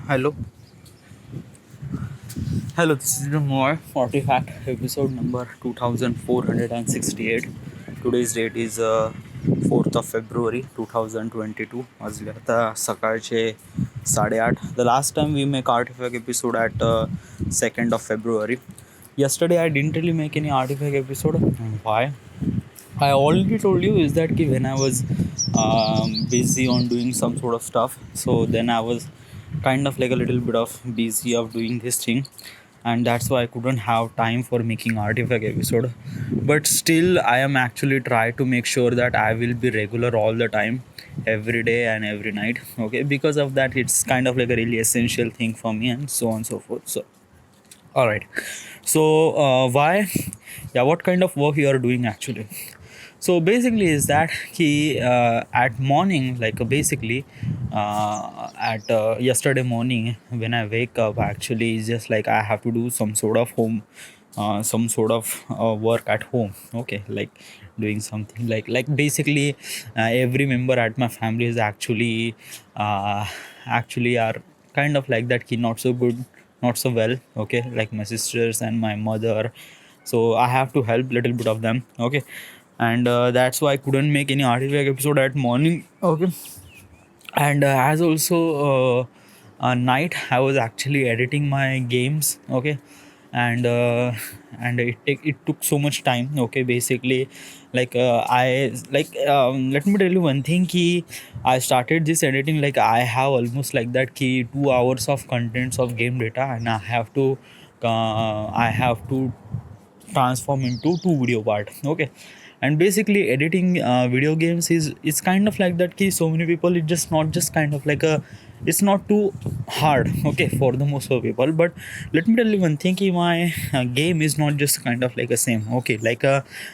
Hello, hello. This is the more Artifact episode number 2468. Today's date is 4th of February 2022. वाजले आता सकाळचे 8:30. The last time we make Artifact episode at 2nd of February. Yesterday I didn't really make any Artifact episode. Why? I already told you is that when I was busy on doing some sort of stuff, so then I was kind of like a little bit of busy of doing this thing, and that's why I couldn't have time for making artifact episode. But still I am actually try to make sure that I will be regular all the time, every day and every night. Okay, because of that it's kind of like a really essential thing for me, and so on and so forth. So all right, so why, yeah, what kind of work you are doing actually? So basically is that he at morning, like basically at yesterday morning when I wake up, actually it's just like I have to do some sort of home some sort of work at home. Okay, like doing something like basically every member at my family is actually are kind of like that he not so good, not so well. Okay, like my sisters and my mother, so I have to help little bit of them. Okay, and that's why I couldn't make any artifact episode at morning. Okay, and as also night I was actually editing my games. Okay, and it took so much time. Okay, basically like I like let me tell you one thing key. I started this editing, like I have almost like that key 2 hours of contents of game data, and I have to transform into two video part. Okay, and basically editing video games is kind of like that key. So many people, it just not just kind of like a, it's not too hard. Okay, for the most of people. But let me tell you one thing, my game is not just kind of like a same. Okay, like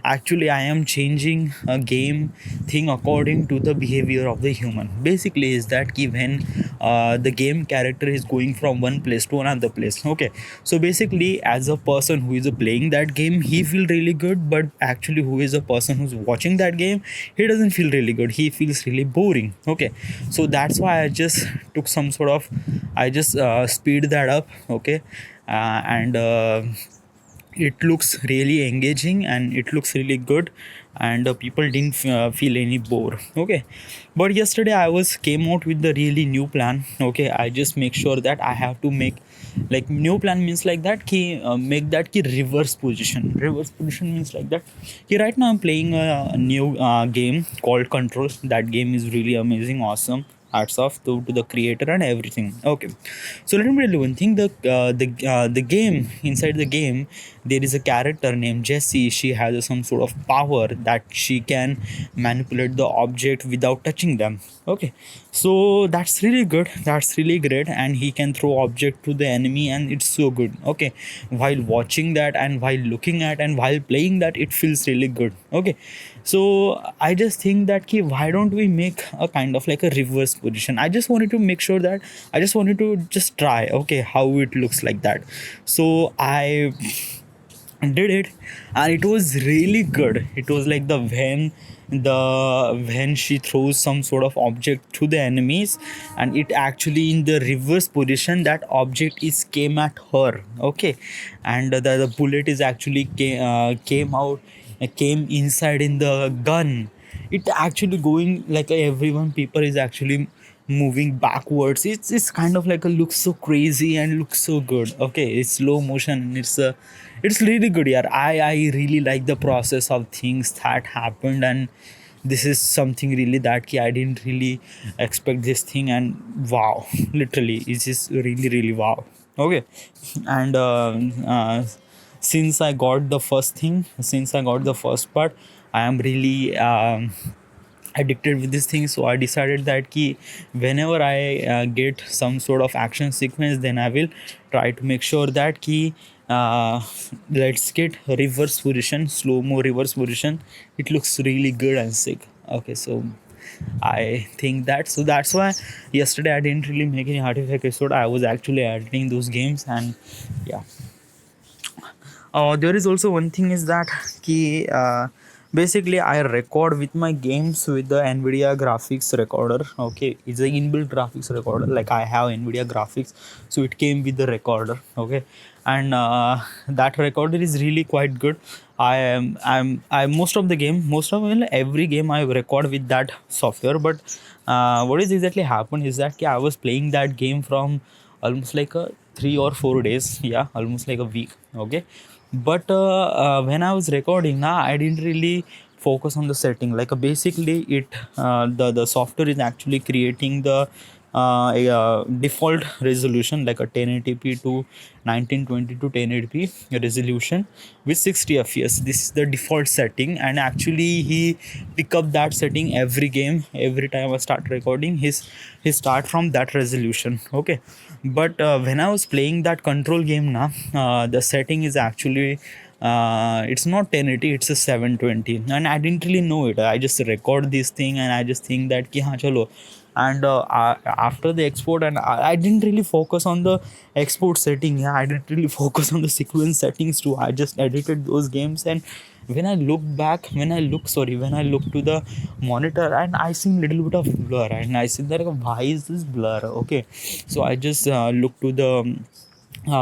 actually I am changing a game thing according to the behavior of the human. Basically is that key when the game character is going from one place to another place. Okay, so basically as a person who is playing that game, he feel really good, but actually who is a person who's watching that game, he doesn't feel really good, he feels really boring. Okay, so that's why I just took some sort of, I just speed that up. Okay, and it looks really engaging and it looks really good, and people didn't feel any bore. Okay, but yesterday I was came out with the really new plan. Okay, I just make sure that I have to make, like new plan means like that key make that key reverse position. Reverse position means like that key right now I'm playing a new game called Control. That game is really amazing, awesome, hats off to the creator and everything. Okay, so let me tell you one thing. The game, inside the game there is a character named Jessie. She has some sort of power that she can manipulate the object without touching them. Okay, so that's really good, that's really great, and he can throw object to the enemy, and it's so good. Okay, while watching that and while looking at and while playing that, it feels really good. Okay, so I just think that ki, why don't we make a kind of like a reverse position. I just wanted to make sure that I just wanted to just try, okay, how it looks like that. So I did it, and it was really good. It was like when she throws some sort of object to the enemies, and it actually in the reverse position, that object is came at her. Okay, and the bullet is actually came out, came inside in the gun. It actually going like everyone people is actually moving backwards. It's kind of like a looks so crazy and looks so good. Okay, it's slow motion, and it's really good. Yeah, I really like the process of things that happened, and this is something really that key. I didn't really expect this thing, and wow, literally it's just really wow. Okay, and since I got the first thing, since I got the first part, I am really addicted with this thing. So I decided that key whenever I get some sort of action sequence, then I will try to make sure that key let's get reverse position, slow mo reverse position. It looks really good and sick. Okay, so I think that, so that's why yesterday I didn't really make any artifact episode. I was actually editing those games, and yeah. There is also one thing is that key Basically, I record with my games with the Nvidia graphics recorder. Okay, it's an inbuilt graphics recorder. Like I have Nvidia graphics, so it came with the recorder. Okay, and that recorder is really quite good. I most of the game, most of well, every game I record with that software. But what is exactly happened is that I was playing that game from almost like a 3 or 4 days. Yeah, almost like a week. Okay, but when I was recording now, I didn't really focus on the setting. Like basically it the software is actually creating the default resolution like a 1080p to 1920 to 1080p resolution with 60 fps. This is the default setting, and actually he pick up that setting every game. Every time I start recording, he start from that resolution. Okay, but when I was playing that control game now, the setting is actually it's not 1080, it's a 720, and I didn't really know it. I just record this thing and I just think that ki haan chalo. And after the export, and I didn't really focus on the export setting. Yeah, I didn't really focus on the sequence settings too. I just edited those games, and when I look back, when I look to the monitor, and I see little bit of blur, and I see that why is this blur. Okay, so I just look to the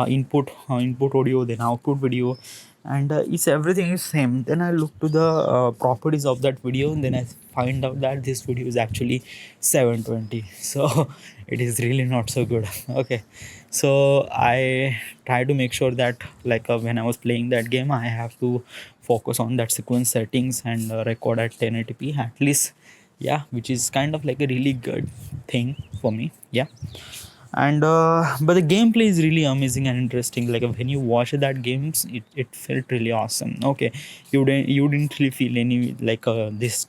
input audio, then output video, and it's everything is same. Then I look to the properties of that video, and then I find out that this video is actually 720. So it is really not so good. Okay, so I try to make sure that like when I was playing that game, I have to focus on that sequence settings and record at 1080p at least. Yeah, which is kind of like a really good thing for me. Yeah, and but the gameplay is really amazing and interesting. Like when you watch that games, it felt really awesome. Okay, you didn't really feel any like this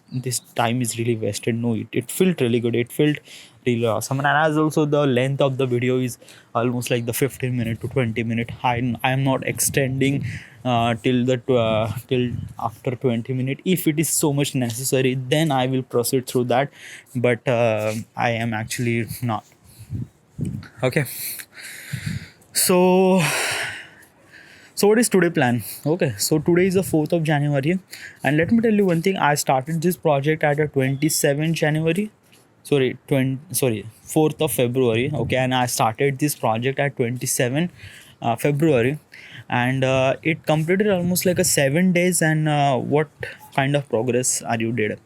time is really wasted. No, it felt really good. It felt really awesome. And as also the length of the video is almost like the 15 minute to 20 minute. I am not extending till after 20 minute. If it is so much necessary, then I will proceed through that, but I am actually not. Okay, so what is today plan? Okay, so today is the 4th of January, and let me tell you one thing. I started this project at a 27th January, sorry 20, sorry 4th of February. Okay, and I started this project at 27 February, and it completed almost like a 7 days. And what kind of progress are you did?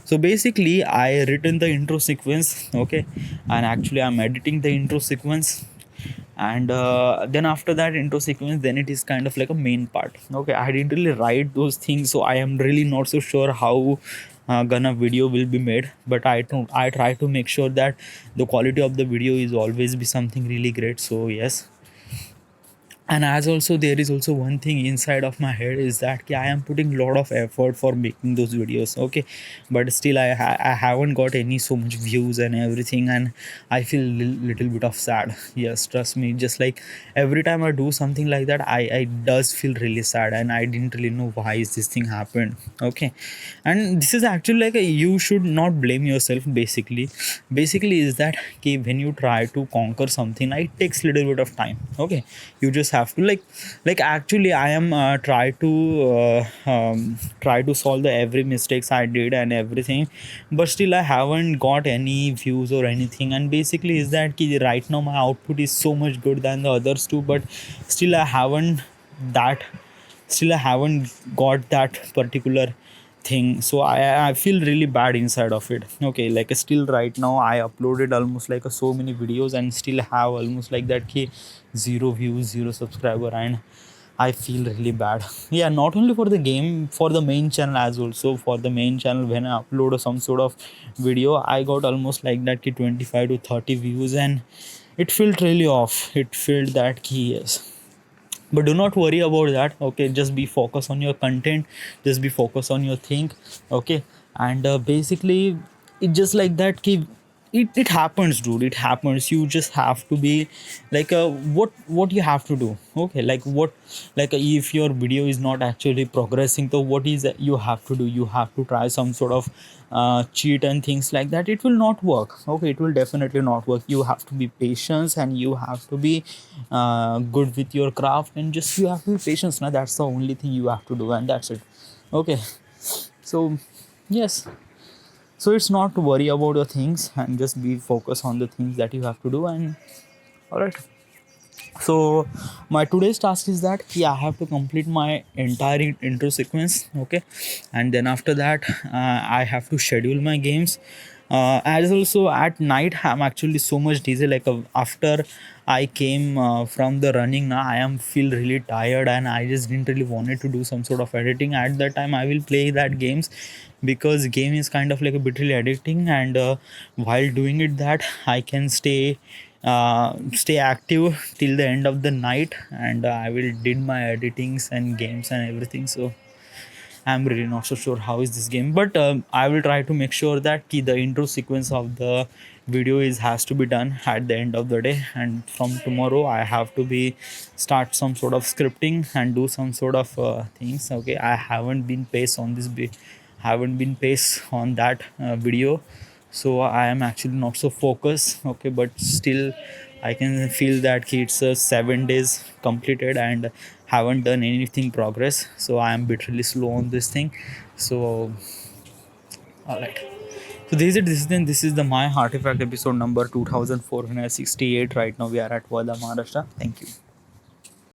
So basically I written the intro sequence. Okay, and actually I'm editing the intro sequence, and then after that intro sequence, then it is kind of like a main part. Okay, I didn't really write those things, so I am really not so sure how gonna video will be made. But I try to make sure that the quality of the video is always be something really great. So yes, and as also there is also one thing inside of my head is that I am putting a lot of effort for making those videos. Okay, but still I haven't got any so much views and everything, and I feel little bit of sad. Yes, trust me, just like every time I do something like that, I does feel really sad, and I didn't really know why is this thing happened. Okay, and this is actually like you should not blame yourself. Basically is that okay, when you try to conquer something, it takes little bit of time. Okay, you just have to like actually I am try to solve the every mistakes I did and everything, but still I haven't got any views or anything. And basically is that right now my output is so much good than the others too, but still that I haven't got that particular thing. So I feel really bad inside of it. Okay, like still right now I uploaded almost like so many videos and still have almost like that key zero views, zero subscriber, and I feel really bad. Yeah, not only for the game, for the main channel as also. For the main channel, when I upload some sort of video, I got almost like that key 25 to 30 views, and it felt really off. It felt that key, yes, but do not worry about that. Okay, just be focused on your content, just be focused on your thing. Okay, and basically it just like that keep it happens, dude. It happens. You just have to be like what you have to do. Okay, like what, like if your video is not actually progressing, so what is you have to do? You have to try some sort of cheat and things like that. It will not work. Okay, it will definitely not work. You have to be patient, and you have to be good with your craft, and just you have to be patient. Now that's the only thing you have to do, and that's it. Okay, So yes, so it's not to worry about the things and just be focused on the things that you have to do. And all right, so my today's task is that I have to complete my entire intro sequence, okay, and then after that I have to schedule my games. As also at night I'm actually so much dizzy, like after I came from the running, now I am feel really tired and I just didn't really wanted to do some sort of editing at that time. I will play that games because game is kind of like a bit really addicting, and while doing it that I can stay active till the end of the night, and I will did my editings and games and everything. So I'm really not so sure how is this game, but I will try to make sure that the intro sequence of the video is has to be done at the end of the day. And from tomorrow I have to be start some sort of scripting and do some sort of things. Okay, I haven't been paced on haven't been paced on that video, so I am actually not so focused. Okay, but still I can feel that it's 7 days completed and haven't done anything progress, so I am literally slow on this thing. So all right, so this is the my artifact episode number 2468. Right now we are at Wada, Maharashtra. Thank you.